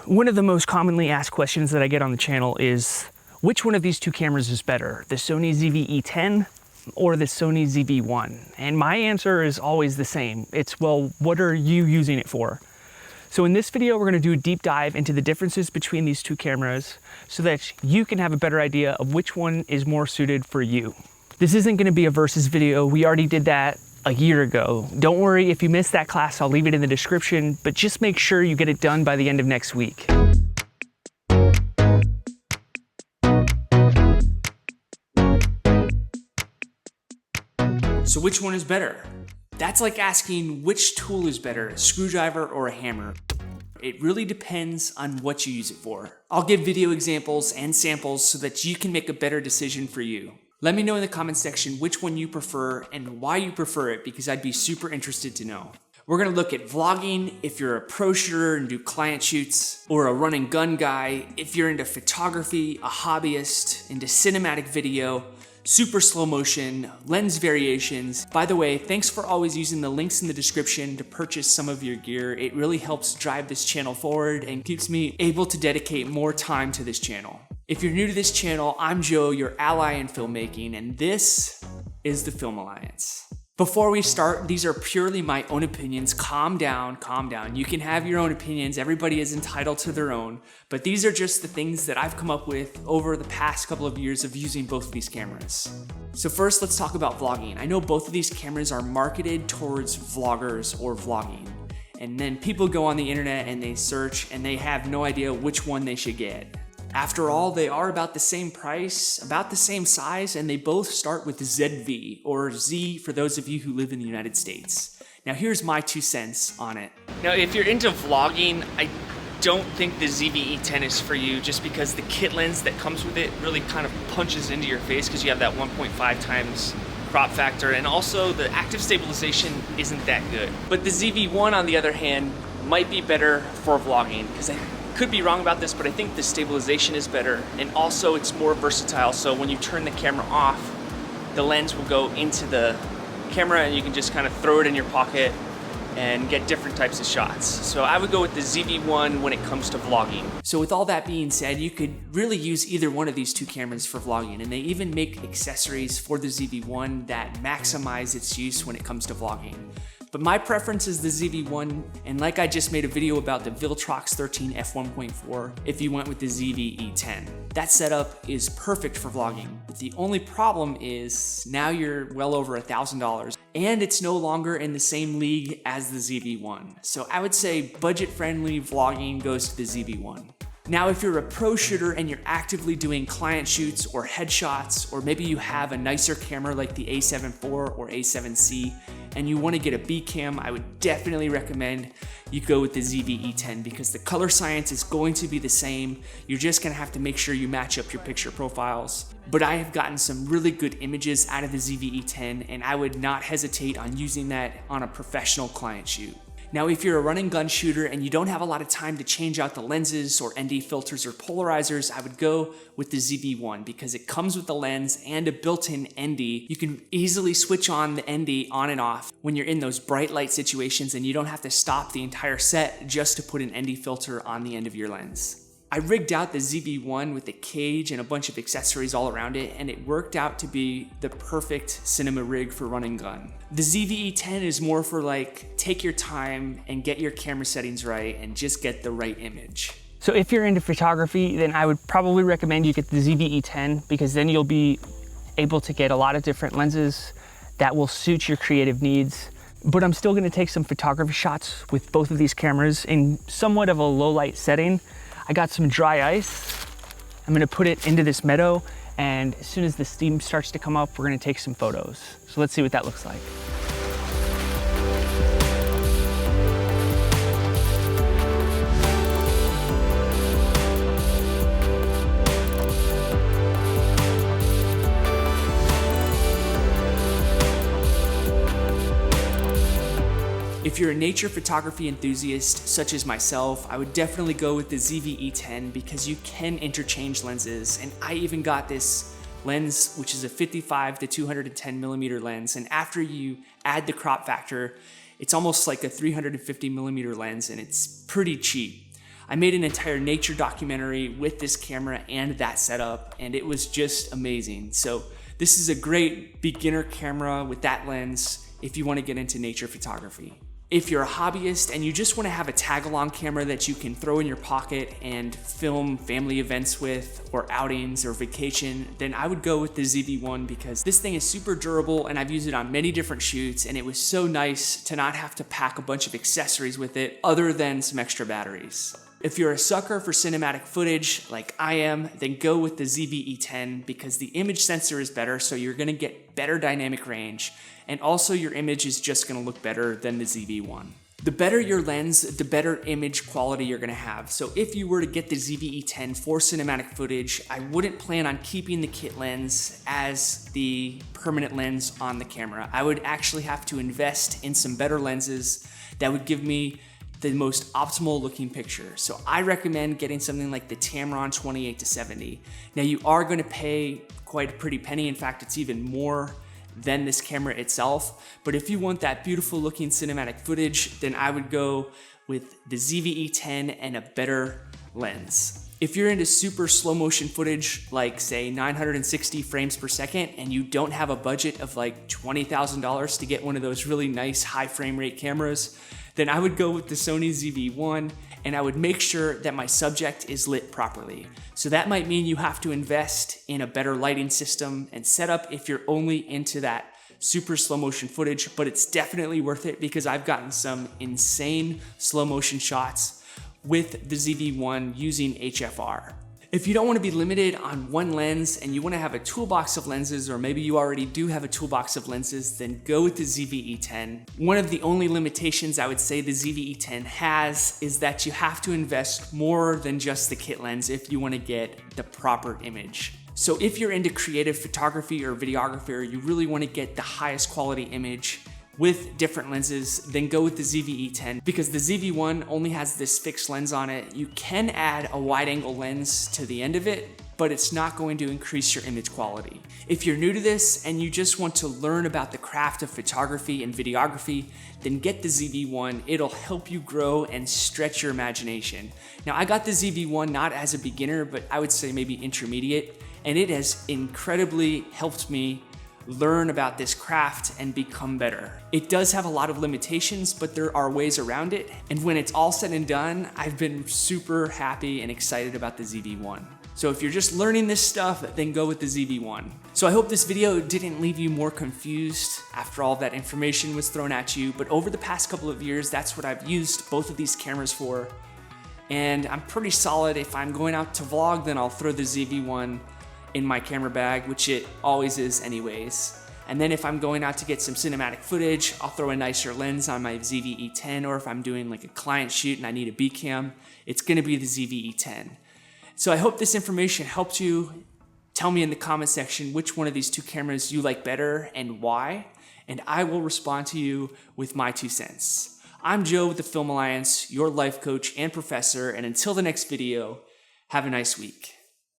One of the most commonly asked questions that I get on the channel is, which one of these two cameras is better, the Sony ZV-E10 or the Sony ZV-1? And my answer is always the same. It's, well, what are you using it for? So in this video, we're gonna do a deep dive into the differences between these two cameras so that you can have a better idea of which one is more suited for you. This isn't gonna be a versus video. We already did that a year ago. Don't worry, if you missed that class, I'll leave it in the description, but just make sure you get it done by the end of next week. So which one is better? That's like asking which tool is better, a screwdriver or a hammer. It really depends on what you use it for. I'll give video examples and samples so that you can make a better decision for you. Let me know in the comment section which one you prefer and why you prefer it, because I'd be super interested to know. We're gonna look at vlogging if you're a pro shooter and do client shoots, or a run and gun guy if you're into photography, a hobbyist, into cinematic video, super slow motion, lens variations. By the way, thanks for always using the links in the description to purchase some of your gear. It really helps drive this channel forward and keeps me able to dedicate more time to this channel. If you're new to this channel, I'm Joe, your ally in filmmaking, and this is the Film Alliance. Before we start, these are purely my own opinions. Calm down, calm down. You can have your own opinions. Everybody is entitled to their own, but these are just the things that I've come up with over the past couple of years of using both of these cameras. So first, let's talk about vlogging. I know both of these cameras are marketed towards vloggers or vlogging. And then people go on the internet and they search and they have no idea which one they should get. After all, they are about the same price, about the same size, and they both start with ZV, or Z for those of you who live in the United States. Now here's my 2 cents on it. Now if you're into vlogging, I don't think the ZV-E10 is for you, just because the kit lens that comes with it really kind of punches into your face because you have that 1.5 times crop factor, and also the active stabilization isn't that good. But the ZV-1 on the other hand might be better for vlogging, because I could be wrong about this, but I think the stabilization is better, and also it's more versatile. So when you turn the camera off, the lens will go into the camera and you can just kind of throw it in your pocket and get different types of shots. So I would go with the ZV-1 when it comes to vlogging. So with all that being said, you could really use either one of these two cameras for vlogging, and they even make accessories for the ZV-1 that maximize its use when it comes to vlogging. But my preference is the ZV-1, and like I just made a video about the Viltrox 13 f1.4 if you went with the ZV-E10. That setup is perfect for vlogging, but the only problem is now you're well over $1,000, and it's no longer in the same league as the ZV-1. So I would say budget-friendly vlogging goes to the ZV-1. Now, if you're a pro shooter and you're actively doing client shoots or headshots, or maybe you have a nicer camera like the A7 IV or A7C, and you want to get a B cam, I would definitely recommend you go with the ZV-E10, because the color science is going to be the same. You're just going to have to make sure you match up your picture profiles. But I have gotten some really good images out of the ZV-E10, and I would not hesitate on using that on a professional client shoot. Now, if you're a run and gun shooter and you don't have a lot of time to change out the lenses or ND filters or polarizers, I would go with the ZV-1, because it comes with the lens and a built-in ND. You can easily switch on the ND on and off when you're in those bright light situations, and you don't have to stop the entire set just to put an ND filter on the end of your lens. I rigged out the ZV-1 with a cage and a bunch of accessories all around it, and it worked out to be the perfect cinema rig for run and gun. The ZV-E10 is more for like, take your time and get your camera settings right and just get the right image. So if you're into photography, then I would probably recommend you get the ZV-E10, because then you'll be able to get a lot of different lenses that will suit your creative needs. But I'm still gonna take some photography shots with both of these cameras in somewhat of a low light setting. I got some dry ice. I'm gonna put it into this meadow, and as soon as the steam starts to come up, we're gonna take some photos. So let's see what that looks like. If you're a nature photography enthusiast such as myself, I would definitely go with the ZV-E10, because you can interchange lenses, and I even got this lens, which is a 55 to 210 millimeter lens, and after you add the crop factor, it's almost like a 350 millimeter lens, and it's pretty cheap. I made an entire nature documentary with this camera and that setup, and it was just amazing. So this is a great beginner camera with that lens if you want to get into nature photography. If you're a hobbyist and you just want to have a tag-along camera that you can throw in your pocket and film family events with, or outings or vacation, then I would go with the ZV-1 because this thing is super durable and I've used it on many different shoots, and it was so nice to not have to pack a bunch of accessories with it other than some extra batteries. If you're a sucker for cinematic footage like I am, then go with the ZV-E10 because the image sensor is better, so you're gonna get better dynamic range, and also your image is just gonna look better than the ZV-1. The better your lens, the better image quality you're gonna have. So if you were to get the ZV-E10 for cinematic footage, I wouldn't plan on keeping the kit lens as the permanent lens on the camera. I would actually have to invest in some better lenses that would give me the most optimal looking picture. So I recommend getting something like the Tamron 28-70. Now you are going to pay quite a pretty penny. In fact, it's even more than this camera itself. But if you want that beautiful looking cinematic footage, then I would go with the ZV-E10 and a better lens. If you're into super slow motion footage, like say 960 frames per second, and you don't have a budget of like $20,000 to get one of those really nice high frame rate cameras, then I would go with the Sony ZV-1, and I would make sure that my subject is lit properly. So that might mean you have to invest in a better lighting system and setup if you're only into that super slow motion footage, but it's definitely worth it because I've gotten some insane slow motion shots with the ZV-1 using HFR. If you don't want to be limited on one lens and you want to have a toolbox of lenses, or maybe you already do have a toolbox of lenses, then go with the ZV-E10. One of the only limitations I would say the ZV-E10 has is that you have to invest more than just the kit lens if you want to get the proper image. So if you're into creative photography or videography, or you really want to get the highest quality image with different lenses, then go with the ZV-E10 because the ZV-1 only has this fixed lens on it. You can add a wide angle lens to the end of it, but it's not going to increase your image quality. If you're new to this and you just want to learn about the craft of photography and videography, then get the ZV-1. It'll help you grow and stretch your imagination. Now, I got the ZV-1 not as a beginner, but I would say maybe intermediate, and it has incredibly helped me learn about this craft and become better. It does have a lot of limitations, but there are ways around it. And when it's all said and done, I've been super happy and excited about the ZV-1. So if you're just learning this stuff, then go with the ZV-1. So I hope this video didn't leave you more confused after all that information was thrown at you, but over the past couple of years, that's what I've used both of these cameras for. And I'm pretty solid. If I'm going out to vlog, then I'll throw the ZV-1 in my camera bag, which it always is anyways. And then if I'm going out to get some cinematic footage, I'll throw a nicer lens on my ZV-E10, or if I'm doing like a client shoot and I need a B cam, it's gonna be the ZV-E10. So I hope this information helped you. Tell me in the comment section which one of these two cameras you like better and why, and I will respond to you with my 2 cents. I'm Joe with the Film Alliance, your life coach and professor, and until the next video, have a nice week.